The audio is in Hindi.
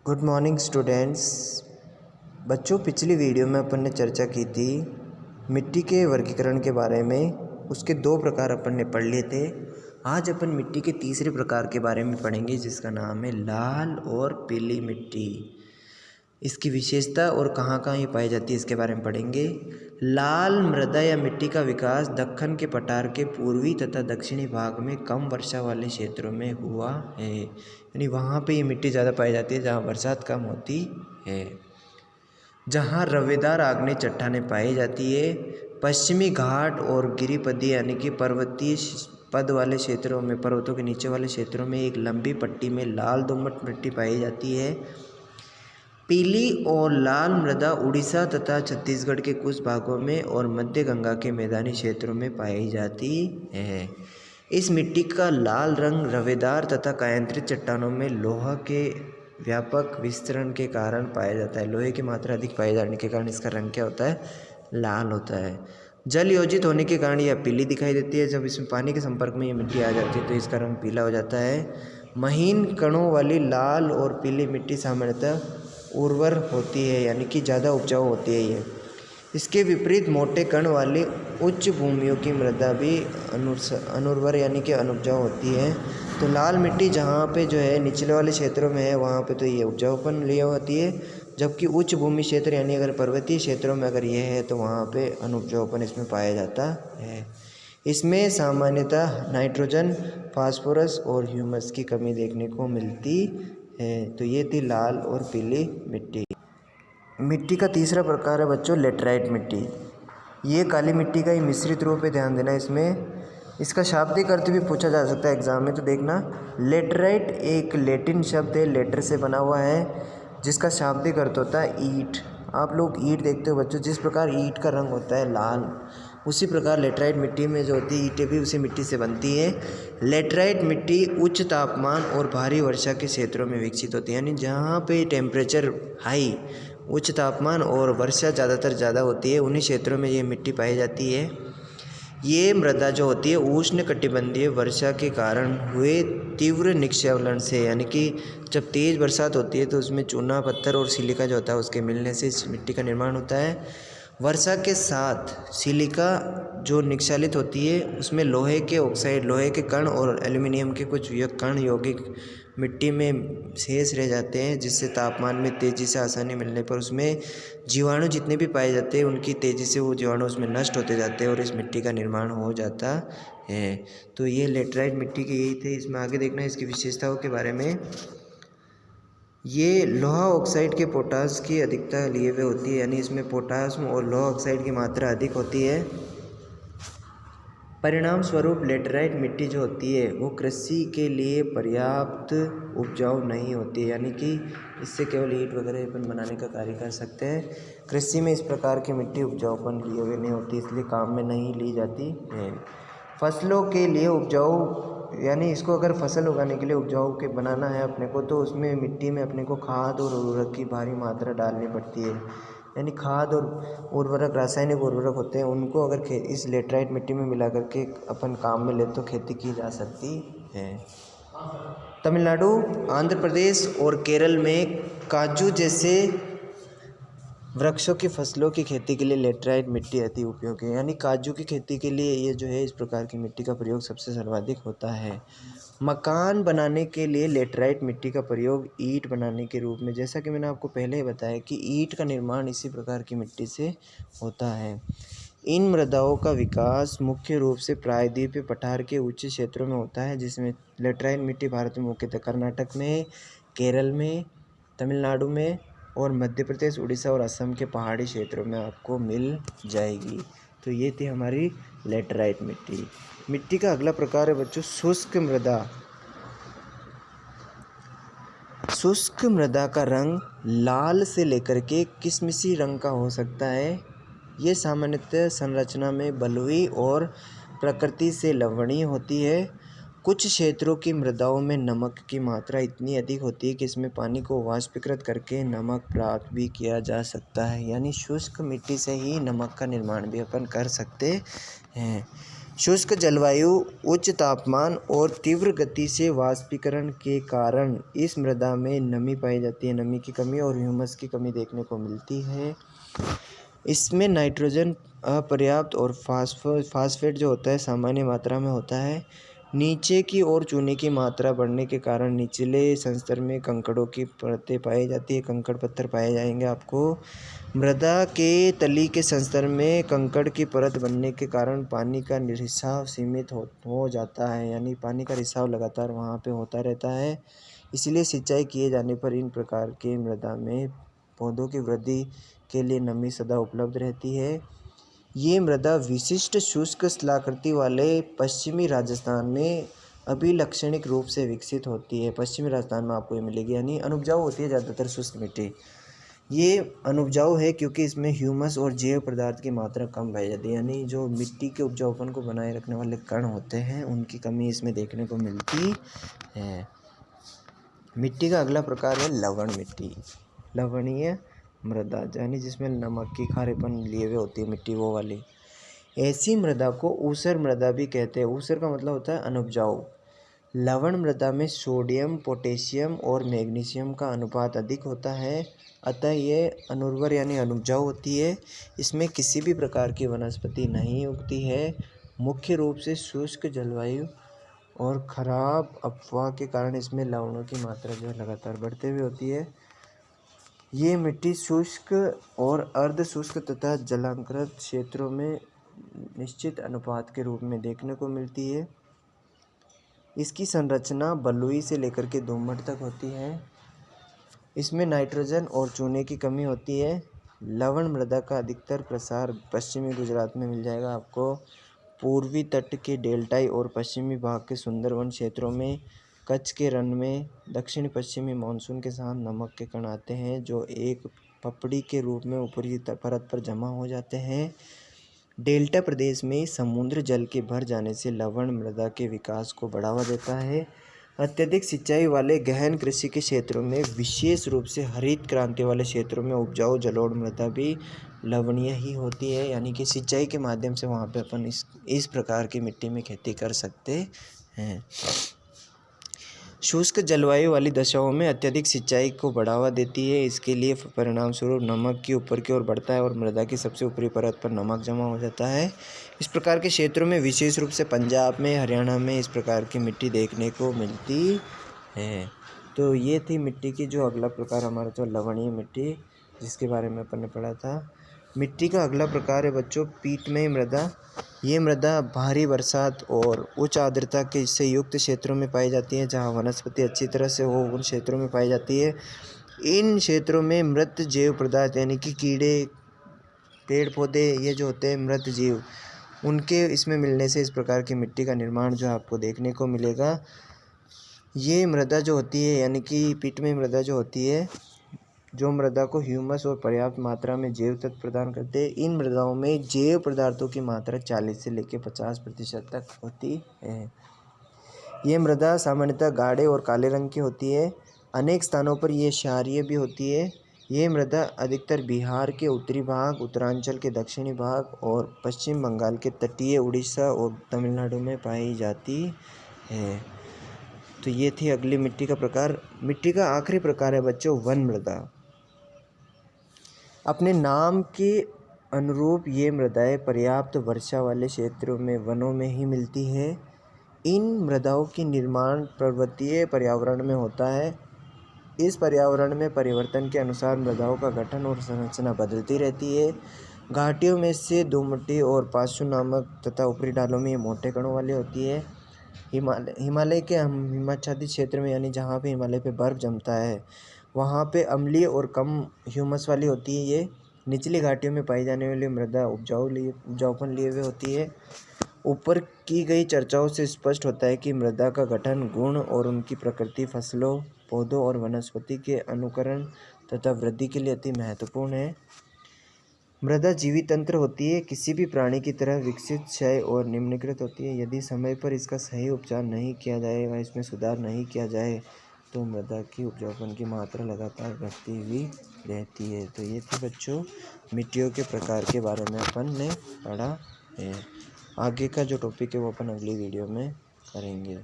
Good morning students. बच्चों, पिछली वीडियो में अपन ने चर्चा की थी मिट्टी के वर्गीकरण के बारे में। उसके दो प्रकार अपन ने पढ़ लिए थे। आज अपन मिट्टी के तीसरे प्रकार के बारे में पढ़ेंगे, जिसका नाम है लाल और पीली मिट्टी। इसकी विशेषता और कहाँ कहाँ ये पाई जाती है इसके बारे में पढ़ेंगे। लाल मृदा या मिट्टी का विकास दक्कन के पठार के पूर्वी तथा दक्षिणी भाग में कम वर्षा वाले क्षेत्रों में हुआ है। यानी वहाँ पे ये मिट्टी ज़्यादा पाई जाती है जहाँ बरसात कम होती है। जहाँ रवेदार आग्नेय चट्टानें पाई जाती है। पश्चिमी घाट और गिरिपदी यानी कि पर्वतीय पद वाले क्षेत्रों में, पर्वतों के नीचे वाले क्षेत्रों में एक लंबी पट्टी में लाल दोमट मिट्टी पाई जाती है। पीली और लाल मृदा उड़ीसा तथा छत्तीसगढ़ के कुछ भागों में और मध्य गंगा के मैदानी क्षेत्रों में पाई जाती है। इस मिट्टी का लाल रंग रवेदार तथा कायांतरित चट्टानों में लोहा के व्यापक विस्तरण के कारण पाया जाता है। लोहे की मात्रा अधिक पाए जाने के कारण इसका रंग क्या होता है? लाल होता है। जल योजित होने के कारण यह पीली दिखाई देती है। जब इसमें पानी के संपर्क में ये मिट्टी आ जाती है तो इसका रंग पीला हो जाता है। महीन कणों वाली लाल और पीली मिट्टी सामान्यतः उर्वर होती है, यानी कि ज़्यादा उपजाऊ होती है ये। इसके विपरीत मोटे कण वाली उच्च भूमियों की मृदा भी अनुर्वर यानी कि अनुपजाऊ होती है। तो लाल मिट्टी जहाँ पे जो है निचले वाले क्षेत्रों में है वहाँ पे तो ये उपजाऊपन लिया होती है, जबकि उच्च भूमि क्षेत्र यानी अगर पर्वतीय क्षेत्रों में अगर ये है तो वहाँ पे अनुपजाऊपन इसमें पाया जाता है। इसमें सामान्यतः नाइट्रोजन, फास्फोरस और ह्यूमस की कमी देखने को मिलती है। तो ये थी लाल और पीली मिट्टी। मिट्टी का तीसरा प्रकार है बच्चों लेटराइट मिट्टी। ये काली मिट्टी का ही मिश्रित रूप है, ध्यान देना इसमें। इसका शाब्दिक अर्थ भी पूछा जा सकता है एग्जाम में, तो देखना। लेटराइट एक लैटिन शब्द है, लेटर से बना हुआ है, जिसका शाब्दिक अर्थ होता है ईंट। आप लोग ईंट देखते हो बच्चों, जिस प्रकार ईंट का रंग होता है लाल, उसी प्रकार लेटराइट मिट्टी में जो होती है ईंटें भी उसी मिट्टी से बनती है। लेटराइट मिट्टी उच्च तापमान और भारी वर्षा के क्षेत्रों में विकसित होती है, यानी जहाँ पे टेम्परेचर हाई, उच्च तापमान और वर्षा ज़्यादातर ज़्यादा होती है, उन्हीं क्षेत्रों में ये मिट्टी पाई जाती है। ये मृदा जो होती है उष्ण कटिबंधीय वर्षा के कारण हुए तीव्र निस्खलन से, यानी कि जब तेज़ बरसात होती है तो उसमें चूना पत्थर और सिलिका जो होता है उसके मिलने से इस मिट्टी का निर्माण होता है। वर्षा के साथ सिलिका जो निक्षालित होती है उसमें लोहे के ऑक्साइड, लोहे के कण और एल्यूमिनियम के कुछ कण यौगिक मिट्टी में शेष रह जाते हैं, जिससे तापमान में तेज़ी से आसानी मिलने पर उसमें जीवाणु जितने भी पाए जाते हैं उनकी तेज़ी से वो जीवाणु उसमें नष्ट होते जाते हैं और इस मिट्टी का निर्माण हो जाता है। तो ये लेटराइट मिट्टी के यही थे। इसमें आगे देखना इसकी विशेषताओं के बारे में। ये लोहा ऑक्साइड के पोटास की अधिकता लिए हुए होती है, यानी इसमें पोटासियम और लोहा ऑक्साइड की मात्रा अधिक होती है। परिणाम स्वरूप लेटराइट मिट्टी जो होती है वो कृषि के लिए पर्याप्त उपजाऊ नहीं होती है, यानी कि इससे केवल ईंट वगैरह अपन बनाने का कार्य कर सकते हैं। कृषि में इस प्रकार की मिट्टी उपजाऊपन लिए हुए नहीं होती, इसलिए काम में नहीं ली जाती है। फसलों के लिए उपजाऊ, यानी इसको अगर फसल उगाने के लिए उपजाऊ के बनाना है अपने को, तो उसमें मिट्टी में अपने को खाद और उर्वरक की भारी मात्रा डालनी पड़ती है। यानी खाद और उर्वरक, रासायनिक उर्वरक होते हैं, उनको अगर इस लेटराइट मिट्टी में मिला करके अपन काम में ले तो खेती की जा सकती है। तमिलनाडु, आंध्र प्रदेश और केरल में काजू जैसे वृक्षों की फसलों की खेती के लिए लेटराइट मिट्टी अति उपयोगी है, यानी काजू की खेती के लिए ये जो है इस प्रकार की मिट्टी का प्रयोग सबसे सर्वाधिक होता है। मकान बनाने के लिए लेटराइट मिट्टी का प्रयोग ईंट बनाने के रूप में, जैसा कि मैंने आपको पहले ही बताया कि ईंट का निर्माण इसी प्रकार की मिट्टी से होता है। इन मृदाओं का विकास मुख्य रूप से प्रायद्वीपीय पठार के उच्च क्षेत्रों में होता है, जिसमें लेटराइट मिट्टी भारत में मुख्यतः कर्नाटक में, केरल में, तमिलनाडु में और मध्य प्रदेश, उड़ीसा और असम के पहाड़ी क्षेत्रों में आपको मिल जाएगी। तो ये थी हमारी लेटराइट मिट्टी। मिट्टी का अगला प्रकार है बच्चों शुष्क मृदा। शुष्क मृदा का रंग लाल से लेकर के किशमिशी रंग का हो सकता है। ये सामान्यतः संरचना में बलुई और प्रकृति से लवणीय होती है। कुछ क्षेत्रों की मृदाओं में नमक की मात्रा इतनी अधिक होती है कि इसमें पानी को वाष्पीकृत करके नमक प्राप्त भी किया जा सकता है, यानी शुष्क मिट्टी से ही नमक का निर्माण भी अपन कर सकते हैं। शुष्क जलवायु, उच्च तापमान और तीव्र गति से वाष्पीकरण के कारण इस मृदा में नमी पाई जाती है। नमी की कमी और ह्यूमस की कमी देखने को मिलती है। इसमें नाइट्रोजन अपर्याप्त और फास्फेट जो होता है सामान्य मात्रा में होता है। नीचे की ओर चूने की मात्रा बढ़ने के कारण निचले संस्तर में कंकड़ों की परतें पाई जाती है। कंकड़ पत्थर पाए जाएंगे आपको। मृदा के तली के संस्तर में कंकड़ की परत बनने के कारण पानी का रिसाव सीमित हो जाता है, यानी पानी का रिसाव लगातार वहाँ पे होता रहता है। इसलिए सिंचाई किए जाने पर इन प्रकार के मृदा में पौधों की वृद्धि के लिए नमी सदा उपलब्ध रहती है। ये मृदा विशिष्ट शुष्क स्थलाकृति वाले पश्चिमी राजस्थान में अभिलक्षणिक रूप से विकसित होती है। पश्चिमी राजस्थान में आपको ये मिलेगी, यानी अनुपजाऊ होती है ज़्यादातर शुष्क मिट्टी। ये अनुपजाऊ है क्योंकि इसमें ह्यूमस और जैव पदार्थ की मात्रा कम पाई जाती है, यानी जो मिट्टी के उपजाऊपन को बनाए रखने वाले कण होते हैं उनकी कमी इसमें देखने को मिलती है। मिट्टी का अगला प्रकार है लवण मिट्टी। लवणीय मृदा, यानी जिसमें नमक की खारेपन लिए हुए होती है मिट्टी, वो वाली। ऐसी मृदा को ऊसर मृदा भी कहते हैं। ऊसर का मतलब होता है अनुपजाऊ। लवण मृदा में सोडियम, पोटेशियम और मैग्नीशियम का अनुपात अधिक होता है, अतः ये अनुर्वर यानी अनुपजाऊ होती है। इसमें किसी भी प्रकार की वनस्पति नहीं उगती है। मुख्य रूप से शुष्क जलवायु और खराब अफवाह के कारण इसमें लवणों की मात्रा जो है लगातार बढ़ते हुए होती है। ये मिट्टी शुष्क और अर्ध शुष्क तथा जलांकृत क्षेत्रों में निश्चित अनुपात के रूप में देखने को मिलती है। इसकी संरचना बलुई से लेकर के दोमट तक होती है। इसमें नाइट्रोजन और चूने की कमी होती है। लवण मृदा का अधिकतर प्रसार पश्चिमी गुजरात में मिल जाएगा आपको। पूर्वी तट के डेल्टाई और पश्चिमी भाग के सुंदरवन क्षेत्रों में, कच्छ के रण में दक्षिण पश्चिमी मानसून के साथ नमक के कण आते हैं जो एक पपड़ी के रूप में ऊपरी परत पर जमा हो जाते हैं। डेल्टा प्रदेश में समुद्र जल के भर जाने से लवण मृदा के विकास को बढ़ावा देता है। अत्यधिक सिंचाई वाले गहन कृषि के क्षेत्रों में, विशेष रूप से हरित क्रांति वाले क्षेत्रों में उपजाऊ जलोढ़ मृदा भी लवणीय ही होती है, यानी कि सिंचाई के माध्यम से वहाँ पे अपन इस प्रकार की मिट्टी में खेती कर सकते हैं। शुष्क जलवायु वाली दशाओं में अत्यधिक सिंचाई को बढ़ावा देती है। इसके लिए परिणाम स्वरूप नमक की ऊपर की ओर बढ़ता है और मृदा की सबसे ऊपरी परत पर नमक जमा हो जाता है। इस प्रकार के क्षेत्रों में, विशेष रूप से पंजाब में, हरियाणा में इस प्रकार की मिट्टी देखने को मिलती है। तो ये थी मिट्टी की जो अगला प्रकार हमारा जो लवणीय मिट्टी, जिसके बारे में अपन ने पढ़ा था। मिट्टी का अगला प्रकार है बच्चों पीटमय मृदा। ये मृदा भारी बरसात और उच्च आर्द्रता के से युक्त क्षेत्रों में पाई जाती है। जहाँ वनस्पति अच्छी तरह से हो उन क्षेत्रों में पाई जाती है। इन क्षेत्रों में मृत जैव पदार्थ, यानी कि कीड़े, पेड़ पौधे, ये जो होते हैं मृत जीव, उनके इसमें मिलने से इस प्रकार की मिट्टी का निर्माण जो आपको देखने को मिलेगा। ये मृदा जो होती है, यानी कि पीटमय मृदा जो होती है, जो मृदा को ह्यूमस और पर्याप्त मात्रा में जैव तत्व प्रदान करते हैं। इन मृदाओं में जैव पदार्थों की मात्रा 40 से लेकर 50% तक होती है। ये मृदा सामान्यतः गाढ़े और काले रंग की होती है। अनेक स्थानों पर ये क्षारीय भी होती है। ये मृदा अधिकतर बिहार के उत्तरी भाग, उत्तरांचल के दक्षिणी भाग और पश्चिम बंगाल के तटीय उड़ीसा और तमिलनाडु में पाई जाती है। तो ये थी अगली मिट्टी का प्रकार। मिट्टी का आखिरी प्रकार है बच्चों वन मृदा। अपने नाम के अनुरूप ये मृदाएं पर्याप्त वर्षा वाले क्षेत्रों में, वनों में ही मिलती है। इन मृदाओं की निर्माण पर्वतीय पर्यावरण में होता है। इस पर्यावरण में परिवर्तन के अनुसार मृदाओं का गठन और संरचना बदलती रहती है। घाटियों में से दोमटी और पाशु नामक तथा ऊपरी ढालों में ये मोटे कणों वाली होती है। हिमालय के हिमाच्छादित क्षेत्र में, यानी जहाँ पे हिमालय पे बर्फ़ जमता है, वहाँ पे अम्लीय और कम ह्यूमस वाली होती है। ये निचली घाटियों में पाई जाने वाली मृदा उपजाऊपन लिए हुए होती है। ऊपर की गई चर्चाओं से स्पष्ट होता है कि मृदा का गठन, गुण और उनकी प्रकृति फसलों, पौधों और वनस्पति के अनुकरण तथा वृद्धि के लिए अति महत्वपूर्ण है। मृदा जीवित तंत्र होती है, किसी भी प्राणी की तरह विकसित, क्षय और निम्नीकृत होती है। यदि समय पर इसका सही उपचार नहीं किया जाए व इसमें सुधार नहीं किया जाए तो मृदा की उपजाऊपन की मात्रा लगातार घटती हुई रहती है। तो ये थी बच्चों मिट्टियों के प्रकार के बारे में अपन ने पढ़ा है। आगे का जो टॉपिक है वो अपन अगली वीडियो में करेंगे।